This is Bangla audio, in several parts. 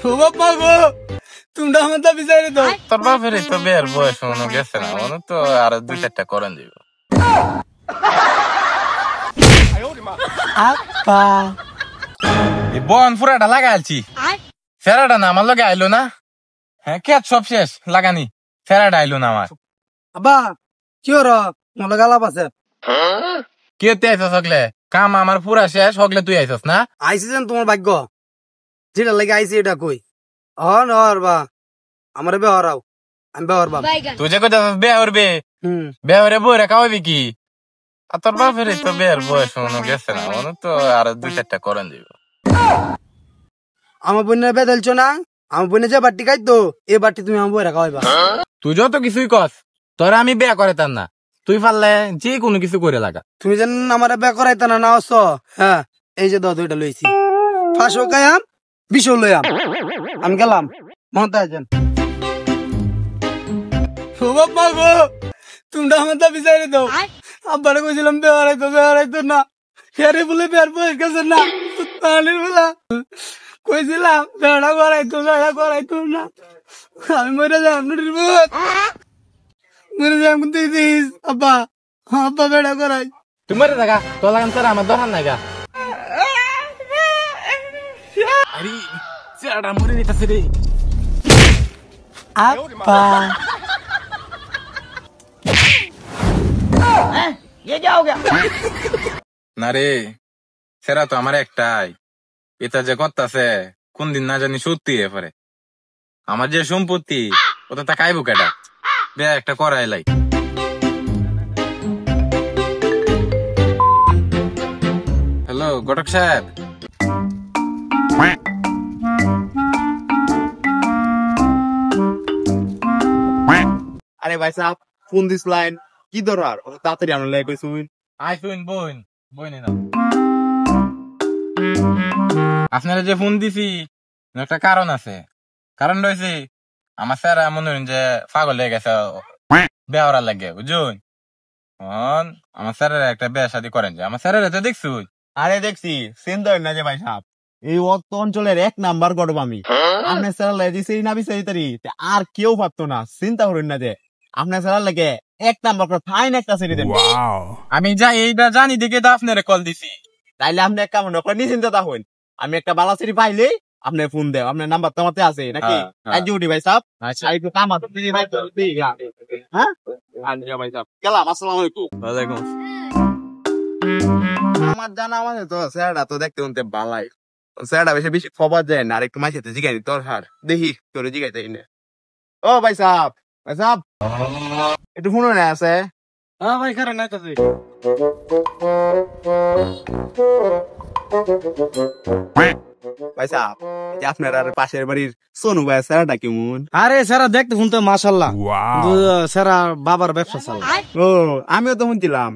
ও বাবা গো, তোমরা আমার দাবি চাই তো। তোর বাপের তো বিয়ের বয়স মনে গেছে না, মনে তো আরো 2-4টা করেন দিব। আপা এই বন ফুরাটা লাগাইছি, ফেরাটা না আমার লগে আইলো না। হ্যাঁ খেত সব শেষ লাগানি, ফেরাটা আইলো না আমার। আব্বা কি হর মনে গালাপ আছে? কি তুই আইসস হকলে? কাম আমার পুরা শেষ হকলে তুই আইসস না? আইসি যেন তোমার ভাগ্য, যেটা লাগে আইসি এটা কই। হর বা আমার বে হরাও, আমি বে হরবাম। তুই যে কইতাস বিয়ে হরবে, বিয়ে হরে বই রেখা হইবি কি? আর তোর বাপের তো বিয়ের বয়স মনে গেছে না, মনে তো আরো 2-4টা করেন দিব। আমার বোনের বে দিলছো না, আমার বোনে যে বাটি খাইতো এই বাটি তুমি আমার বই রাখা হইবা। তুই যত কিছুই কস, তোরা আমি বিয়ে করে তার না, তুই পারলে যে কোনো কিছু করে লাগা। তুমি যেন আমার বে করাইতা না না হস। হ্যাঁ এই যে দাও দুইটা লইছি, 500 খাইয়াম 20 লইয়াম। আমি গেলাম মহতা আছেন। ও বাবা গো, তোমরা আমার দাবি চাই দাও। আব্বারে কইছিলাম বে হারাইতো না, হেরে বলে বের বয়স গেছে না, পানির বেলা কইছিলাম বেড়া করাইতো না। আমি মরে যাম নুরির বত, মরে যাম কিন্তু দিস আব্বা, আব্বা বেড়া করাই। তুই মরে থাকা, তোর লাগান তোর আমার দোকান নাই গা। আরে চেহারা মরে নিতেছে রে। আপা না রে, সেরা তো আমার একটাই, এটা যে করতাছে কোন দিন না জানি সত্যি এরপরে আমার যে সম্পত্তি ওটা তা কাইবো কেটা, বে একটা করাই লাই। হ্যালো ঘটক সাহেব, আরে ভাই সাহেব ফোন দিস লাইন কি দরকার তাড়াতাড়ি আনো লাই কইছুন। আই শুন বোন বইনে না, আপনারা যে ফোন দিছি একটা কারণ আছে। কারণ রয়েছে আমার স্যার মনে হন যে পাগল হয়ে গেছে বেহরা লাগে বুঝুন। আমার স্যারের একটা বিয়ে শাদী করেন যে, আমার স্যারের তো দেখছু। আরে দেখছি চিন্তা হয় না যে ভাই সাহেব এই অত অঞ্চলের 1 নাম্বার গড়ব আমি। আপনার স্যার লাগে দিছে না বিচারি আর কেউ পারতো না, চিন্তা করেন না যে আপনার স্যার লাগে 1 নাম্বার করে ফাইন একটা ছেড়ে দেন। আমি যাই এইটা জানি দেখে তো আপনারে কল দিছি। তাইলে আপনি এক কাম করে নিশ্চিন্তা হইন, আমি একটা বালাসিরি পাইলে আপনি ফোন দেও, আপনার নাম্বার তো আমাতে আছে নাকি? আইজুডি ভাই সাহেব, আচ্ছা একটু কাম আছে ভাই হ্যাঁ আচ্ছা ভাই সাহেব গেলাম, আসসালামু আলাইকুম। ওয়ালাইকুম। আমার জানা মানে তো স্যারটা তো দেখতে উনতে বালাই, স্যারটা বেশি বেশি খবর যায় না, আর একটু মাইসে জিগাই তোর হার দেখি তোর জিগাই তাই না। ও ভাই সাহেব, ভাই সাহেব একটু ফোন না আছে? হ্যাঁ ভাই খারাপ নাই তো। ভাই সাহেব যে আপনার আর পাশের বাড়ির সোনু ভাই স্যারটা কেমন? আরে স্যারা দেখতে শুনতে মাশাল্লাহ, স্যারা বাবার ব্যবসা চালা। ও আমিও তো শুনছিলাম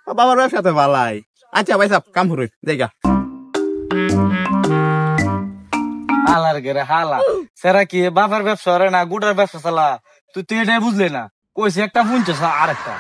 বাবার ব্যবসাতে ভালাই। আচ্ছা ভাই সাহেব কাম করুন জায়গা। হালার গেরে হালা, স্যারা কি বাবার ব্যবসা রে না গুটার ব্যবসা চালা? তুই এটাই বুঝলে না, কইছে একটা শুনছিস আর একটা।